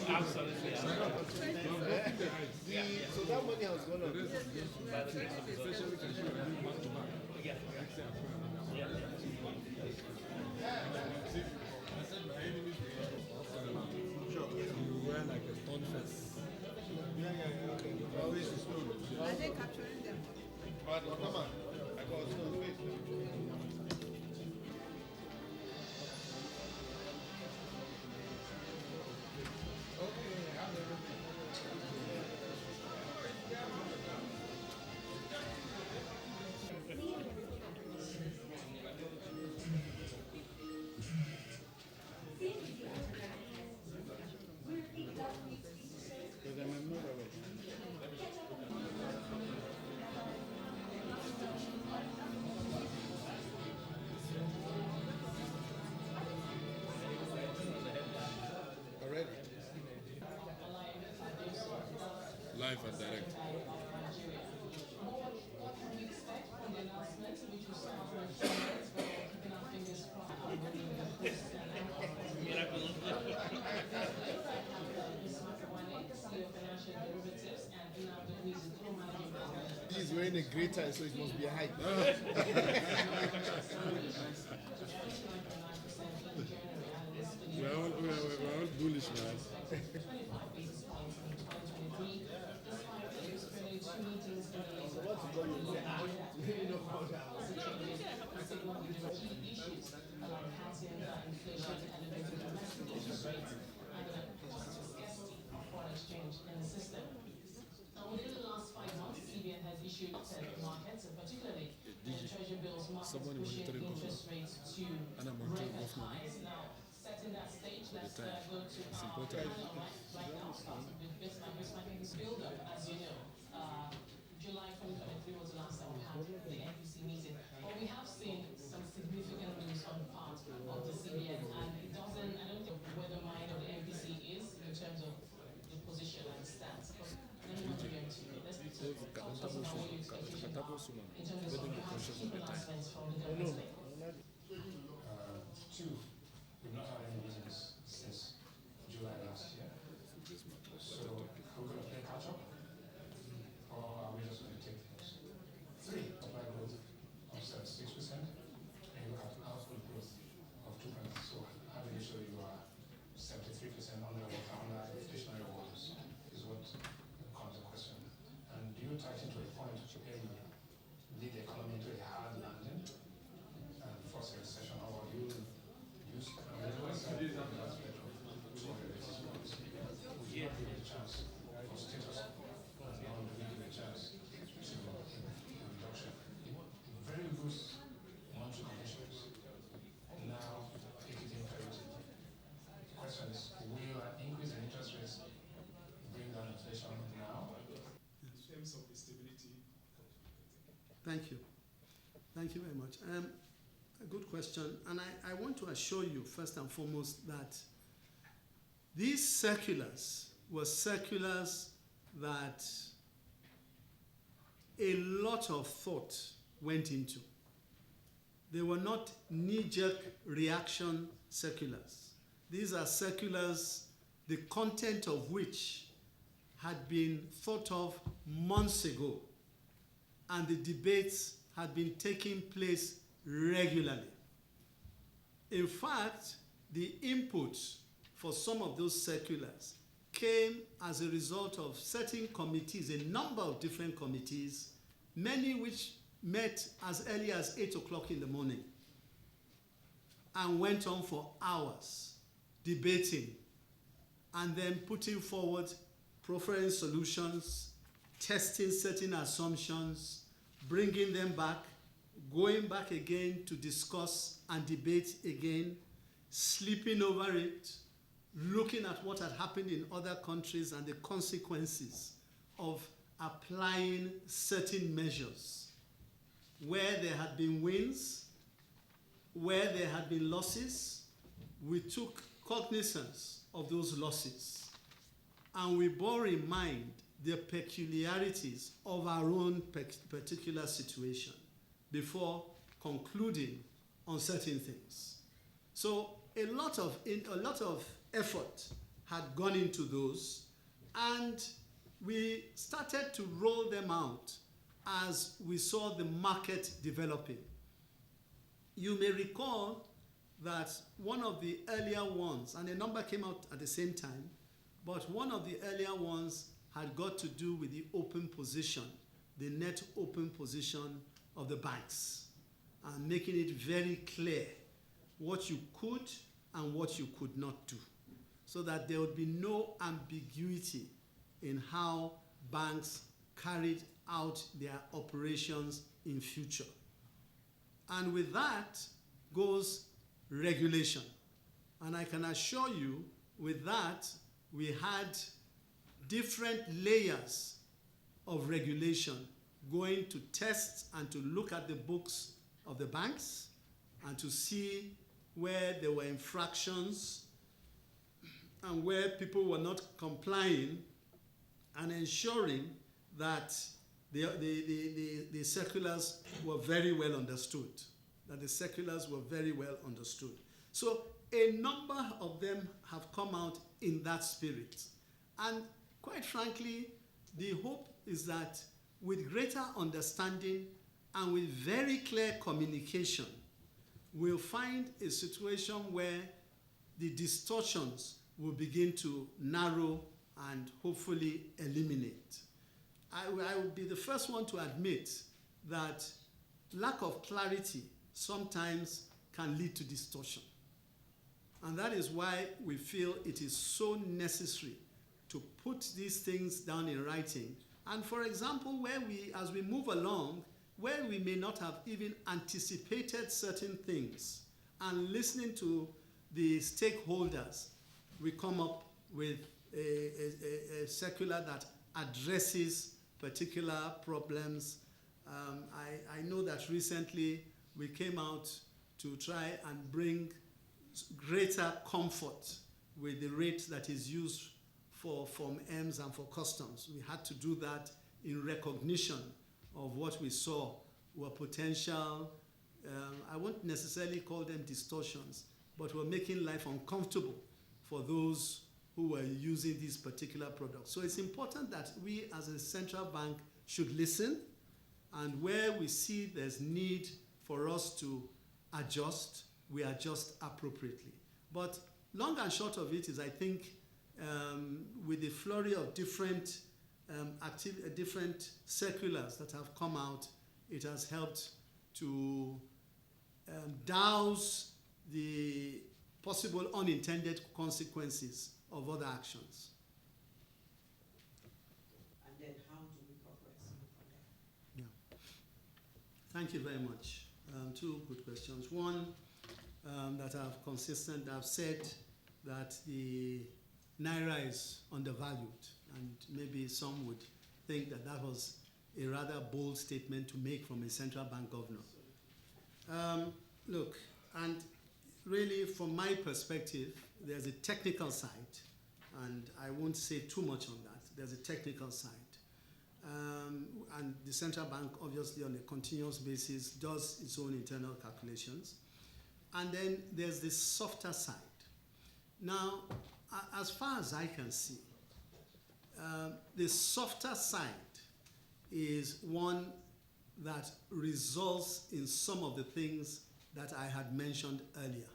Absolutely. So that money has gone up. Yeah. You wear like a stone face. Okay. Are they capturing them? Come on. I got a stone face. Live and direct. He's wearing a great tie, so it must be a hype. We're all bullish, man. Within the last 5 months, CBN has issued markets, and particularly treasury bills markets pushing interest rates to record highs. Now, setting that stage, let's go to right now, starting with Bismarck. Bismarck is build up, as you know. July 2023 was the last time we had the NPC meeting. But we have seen some significant moves on the part of the CBN, and it doesn't, I don't think where the mind of the NPC is in terms of the position and stance. But let me not go into it. Let's talk about what your expectations are in terms of perhaps key announcements from the government. Two, we've not had any meetings since July last year. So, are we going to play catch up? Or are we just going to take things? Three, supply growth of 6%, and you have output growth of 2%. So, how do you show you are 73% under inflationary waters? Is what becomes the question. And do you tighten to a point where you lead the economy into a hard landing and force a recession, or you use we give a chance for status and now we give a chance to reduction. Very loose monetary conditions. Now take it imperative. The question is, will an increase in interest rates bring down inflation now? In terms of the stability. Thank you. Thank you very much. A good question, and I want to assure you first and foremost that these circulars were circulars that a lot of thought went into. They were not knee-jerk reaction circulars. These are circulars, the content of which had been thought of months ago, and the debates had been taking place regularly. In fact, the inputs for some of those circulars came as a result of certain committees, a number of different committees, many which met as early as 8 o'clock in the morning and went on for hours debating and then putting forward proffering solutions, testing certain assumptions, bringing them back, going back again to discuss and debate again, sleeping over it, looking at what had happened in other countries and the consequences of applying certain measures where there had been wins, where there had been losses. We took cognizance of those losses and we bore in mind the peculiarities of our own particular situation before concluding on certain things. So a lot of effort had gone into those, and we started to roll them out as we saw the market developing. You may recall that one of the earlier ones, and a number came out at the same time, but one of the earlier ones had got to do with the open position, the net open position of the banks, and making it very clear what you could and what you could not do, so that there would be no ambiguity in how banks carried out their operations in future. And with that goes regulation. And I can assure you, with that, we had different layers of regulation going to test and to look at the books of the banks and to see where there were infractions and where people were not complying, and ensuring that the circulars were very well understood, So a number of them have come out in that spirit. And quite frankly, the hope is that with greater understanding and with very clear communication, we'll find a situation where the distortions will begin to narrow and hopefully eliminate. I will be the first one to admit that lack of clarity sometimes can lead to distortion. And that is why we feel it is so necessary to put these things down in writing. And for example, where as we move along, where we may not have even anticipated certain things, and listening to the stakeholders, we come up with a circular that addresses particular problems. I know that recently we came out to try and bring greater comfort with the rate that is used for Form Ms and for customs. We had to do that in recognition of what we saw were potential, I won't necessarily call them distortions, but were making life uncomfortable for those who were using these particular products. So it's important that we as a central bank should listen, and where we see there's need for us to adjust, we adjust appropriately. But long and short of it is, I think, with the flurry of different different circulars that have come out, it has helped to douse the possible unintended consequences of other actions. And then how do we progress from there? Yeah. Thank you very much. Two good questions. One, that I've said that the Naira is undervalued, and maybe some would think that that was a rather bold statement to make from a central bank governor. Look, and really from my perspective, there's a technical side, and I won't say too much on that. There's a technical side. And the central bank, obviously, on a continuous basis, does its own internal calculations. And then there's the softer side. Now, as far as I can see, the softer side is one that results in some of the things that I had mentioned earlier,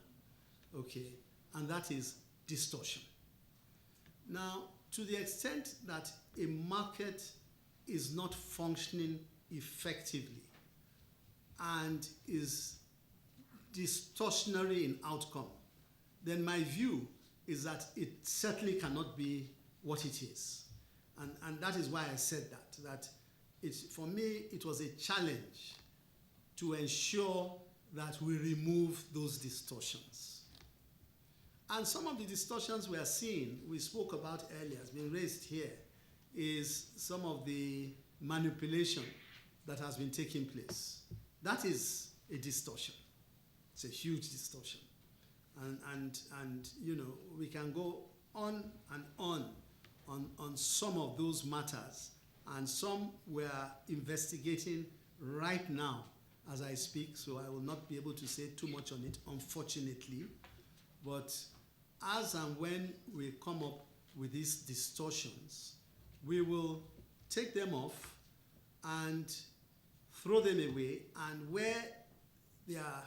okay, and that is distortion. Now, to the extent that a market is not functioning effectively and is distortionary in outcome, then my view is that it certainly cannot be what it is. And that is why I said that for me, it was a challenge to ensure that we remove those distortions. And some of the distortions we are seeing, we spoke about earlier, has been raised here, is some of the manipulation that has been taking place. That is a distortion. It's a huge distortion. And you know, we can go on and on some of those matters, and some we are investigating right now as I speak, so I will not be able to say too much on it, unfortunately. But as and when we come up with these distortions, we will take them off and throw them away, and where there are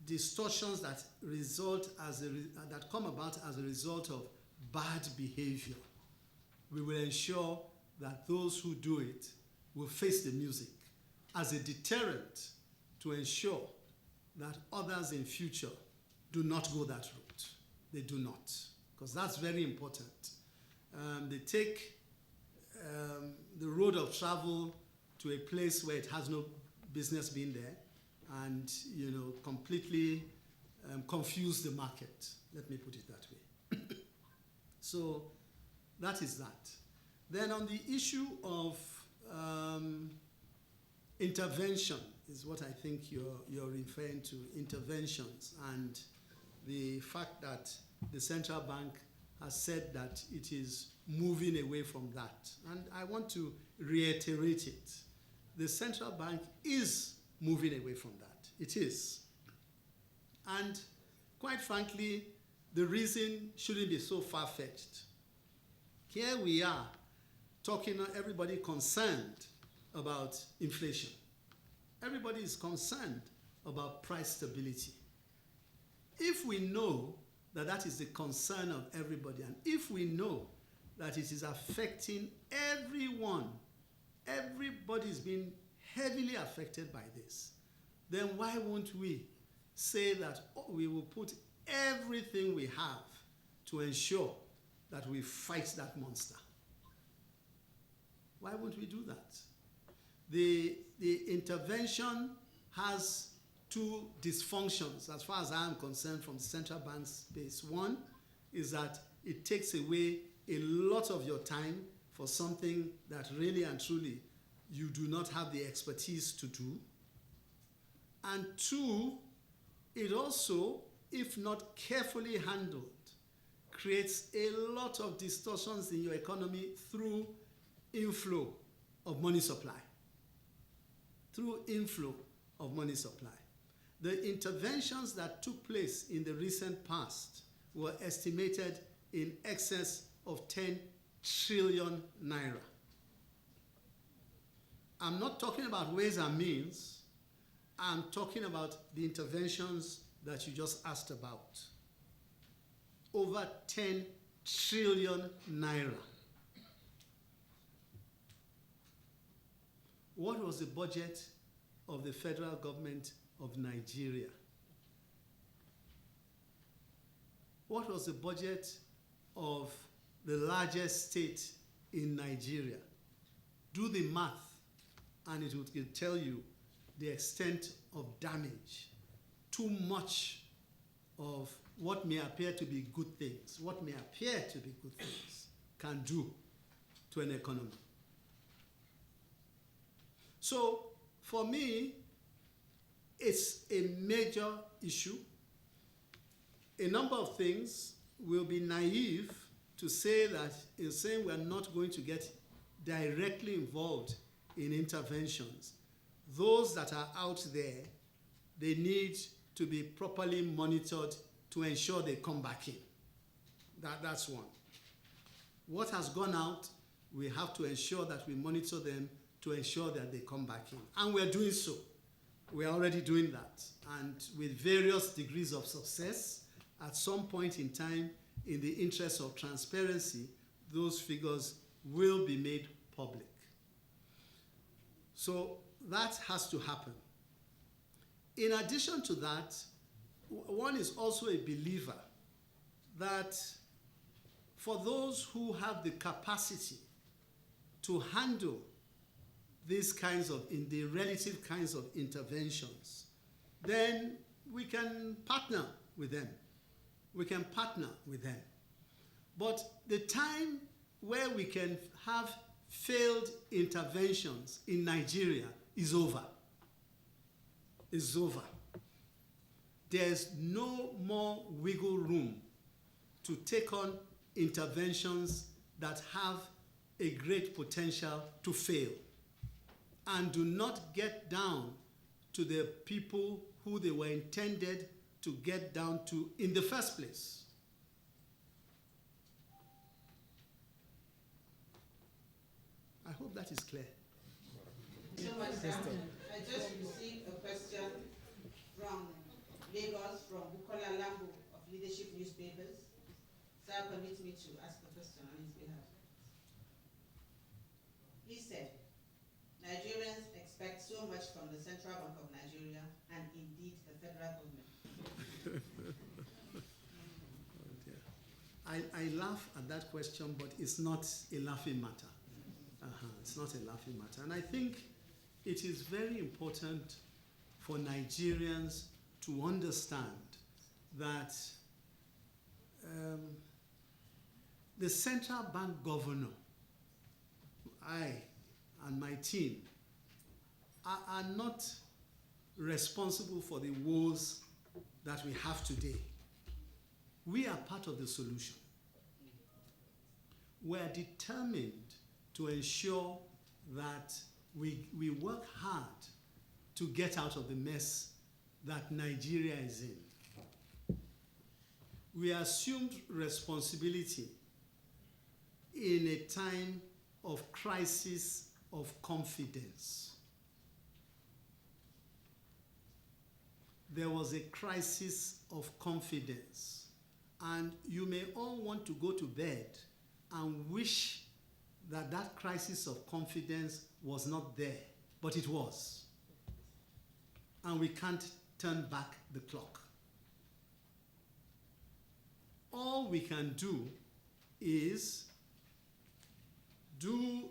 distortions that result that come about as a result of bad behavior, we will ensure that those who do it will face the music as a deterrent to ensure that others in future do not go that route. They do not, because that's very important. They take the road of travel to a place where it has no business being there, and you know, completely confuse the market. Let me put it that way. So that is that. Then on the issue of intervention is what I think you're referring to, interventions, and the fact that the central bank has said that it is moving away from that. And I want to reiterate it. The central bank is moving away from that. It is. And quite frankly, the reason shouldn't be so far-fetched. Here we are talking, everybody concerned about inflation. Everybody is concerned about price stability. If we know that that is the concern of everybody, and if we know that it is affecting everyone, everybody is being heavily affected by this, then why won't we say that we will put everything we have to ensure that we fight that monster? Why won't we do that? The intervention has two dysfunctions as far as I am concerned from the central bank's space. One is that it takes away a lot of your time for something that really and truly you do not have the expertise to do. And two, it also, if not carefully handled, creates a lot of distortions in your economy through inflow of money supply. Through inflow of money supply. The interventions that took place in the recent past were estimated in excess of 10 trillion naira. I'm not talking about ways and means. I'm talking about the interventions that you just asked about. Over 10 trillion naira. What was the budget of the federal government of Nigeria? What was the budget of the largest state in Nigeria? Do the math, and it will tell you the extent of damage. Too much of what may appear to be good things, can do to an economy. So, for me, it's a major issue. A number of things will be naive to say that in saying we're not going to get directly involved in interventions. Those that are out there, they need to be properly monitored to ensure they come back in. That's one. What has gone out, we have to ensure that we monitor them to ensure that they come back in. And we're doing so. We're already doing that. And with various degrees of success, at some point in time, in the interest of transparency, those figures will be made public. So that has to happen. In addition to that, one is also a believer that for those who have the capacity to handle these kinds of, in the relative kinds of interventions, then we can partner with them. we can partner with them. But the time where we can have failed interventions in Nigeria is over. Is over. There's no more wiggle room to take on interventions that have a great potential to fail and do not get down to the people who they were intended to get down to in the first place. I hope that is clear. So much, I just received a question from Lagos, from Bukola Lambo of Leadership Newspapers. Sir, permit me to ask the question on his behalf. He said, Nigerians expect so much from the Central Bank of Nigeria and indeed the federal government. I laugh at that question, but it's not a laughing matter. It's not a laughing matter. And I think it is very important for Nigerians to understand that the central bank governor, I and my team, are not responsible for the woes that we have today. We are part of the solution. We are determined to ensure that we work hard to get out of the mess that Nigeria is in. We assumed responsibility in a time of crisis of confidence. There was a crisis of confidence, and you may all want to go to bed and wish that that crisis of confidence was not there, but it was. And we can't turn back the clock. All we can do is do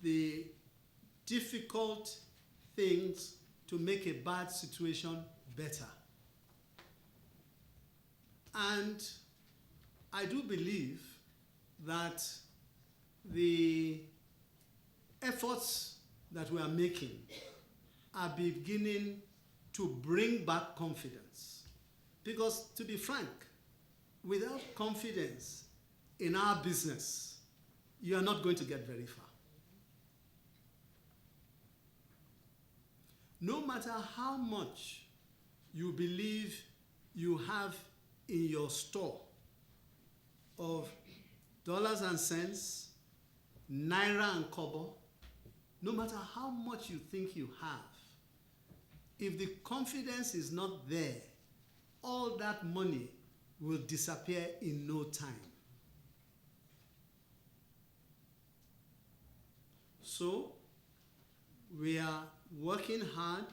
the difficult things to make a bad situation better. And I do believe that the efforts that we are making are beginning to bring back confidence. Because to be frank, without confidence in our business, you are not going to get very far. No matter how much you believe you have in your store of dollars and cents, naira and kobo, no matter how much you think you have, if the confidence is not there, all that money will disappear in no time. So, we are working hard.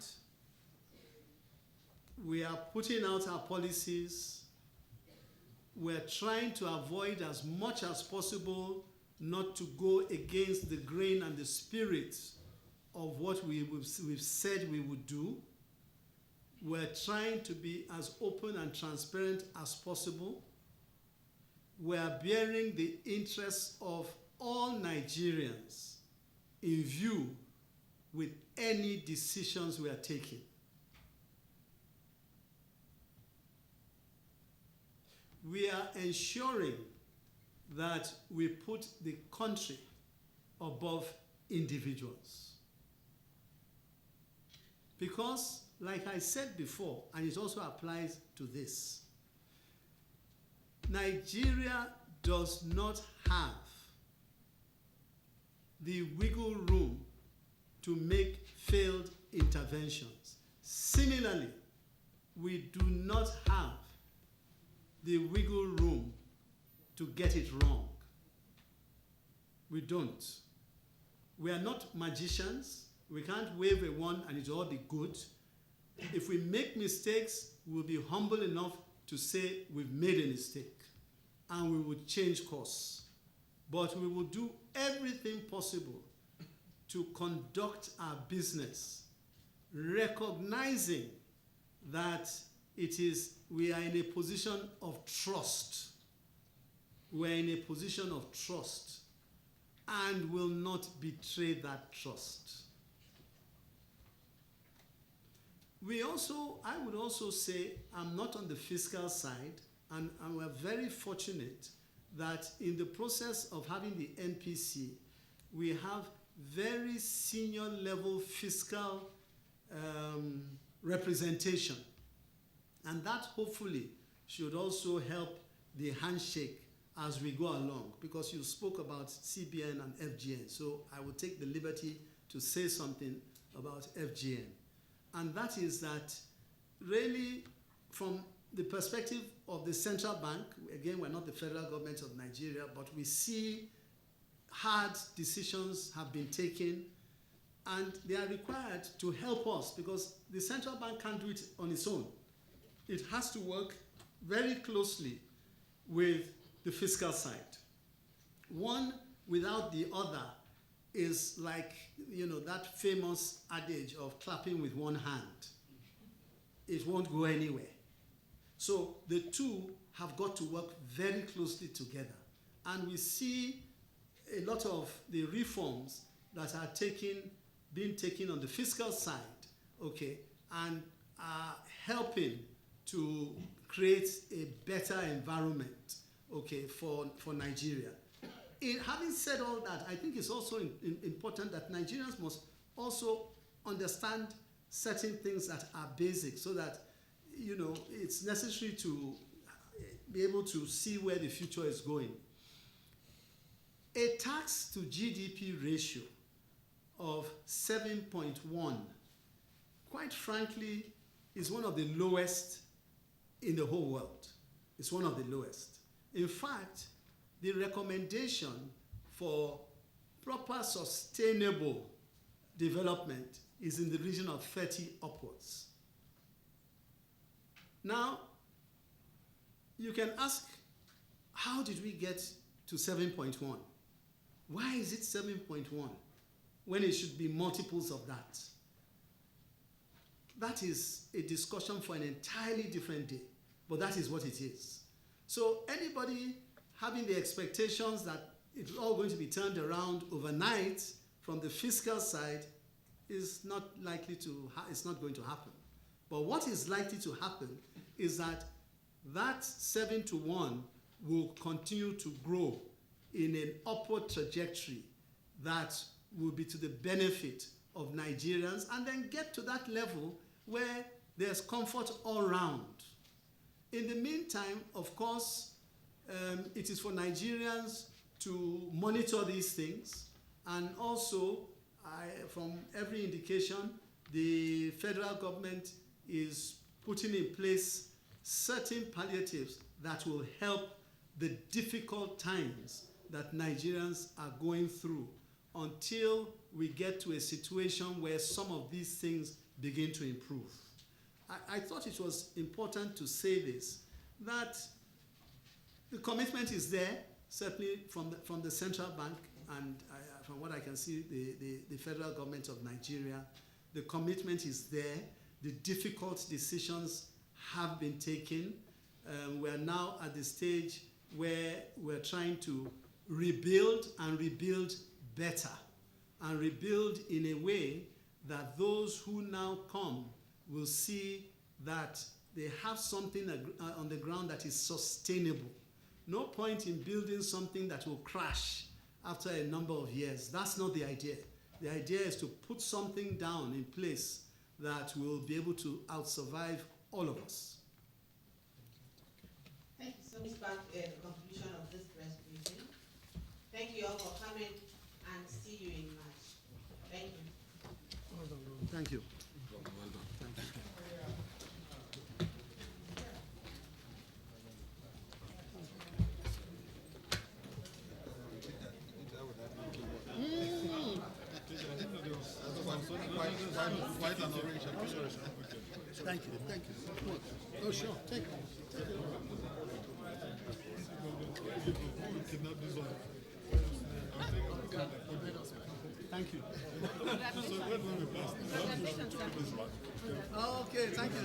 We are putting out our policies. We're trying to avoid as much as possible not to go against the grain and the spirit of what we've said we would do. We're trying to be as open and transparent as possible. We're bearing the interests of all Nigerians in view with any decisions we are taking. We are ensuring that we put the country above individuals. Because, like I said before, and it also applies to this, Nigeria does not have the wiggle room to make failed interventions. Similarly, we do not have the wiggle room to get it wrong. We don't. We are not magicians. We can't wave a wand and it'll all be good. If we make mistakes, we'll be humble enough to say we've made a mistake and we will change course. But we will do everything possible to conduct our business, recognizing that we are in a position of trust. We are in a position of trust and will not betray that trust. I would also say, I'm not on the fiscal side, and we're very fortunate that in the process of having the NPC, we have very senior level fiscal representation. And that hopefully should also help the handshake as we go along, because you spoke about CBN and FGN. So I will take the liberty to say something about FGN. And that is that really from the perspective of the central bank, again, we're not the federal government of Nigeria, but we see hard decisions have been taken and they are required to help us because the central bank can't do it on its own. It has to work very closely with the fiscal side. One without the other is like, that famous adage of clapping with one hand. It won't go anywhere. So the two have got to work very closely together. And we see a lot of the reforms that are being taken on the fiscal side, okay, and are helping to create a better environment, okay, for Nigeria. Having said all that, I think it's also important that Nigerians must also understand certain things that are basic so that, it's necessary to be able to see where the future is going. A tax to GDP ratio of 7.1, quite frankly, is one of the lowest in the whole world. It's one of the lowest. In fact, the recommendation for proper sustainable development is in the region of 30 upwards. Now, you can ask, how did we get to 7.1? Why is it 7.1 when it should be multiples of that? That is a discussion for an entirely different day, but that is what it is. So anybody having the expectations that it's all going to be turned around overnight from the fiscal side is not likely to, it's not going to happen. But what is likely to happen is that 7-to-1 will continue to grow in an upward trajectory that will be to the benefit of Nigerians and then get to that level where there's comfort all round. In the meantime, of course, it is for Nigerians to monitor these things, and also, from every indication, the federal government is putting in place certain palliatives that will help the difficult times that Nigerians are going through until we get to a situation where some of these things begin to improve. I thought it was important to say this, that the commitment is there, certainly from the central bank, and from what I can see, the federal government of Nigeria. The commitment is there. The difficult decisions have been taken. We're now at the stage where we're trying to rebuild and rebuild better, and rebuild in a way that those who now come will see that they have something on the ground that is sustainable. No point in building something that will crash after a number of years. That's not the idea. The idea is to put something down in place that will be able to outsurvive all of us. Thank you. So, Ms. Bank, the conclusion of this press briefing. Thank you all for coming, and see you in March. Thank you. Thank you. Quite an oration. Thank you. Thank you. Oh, sure. Take it. Thank you. Oh, okay. Thank you.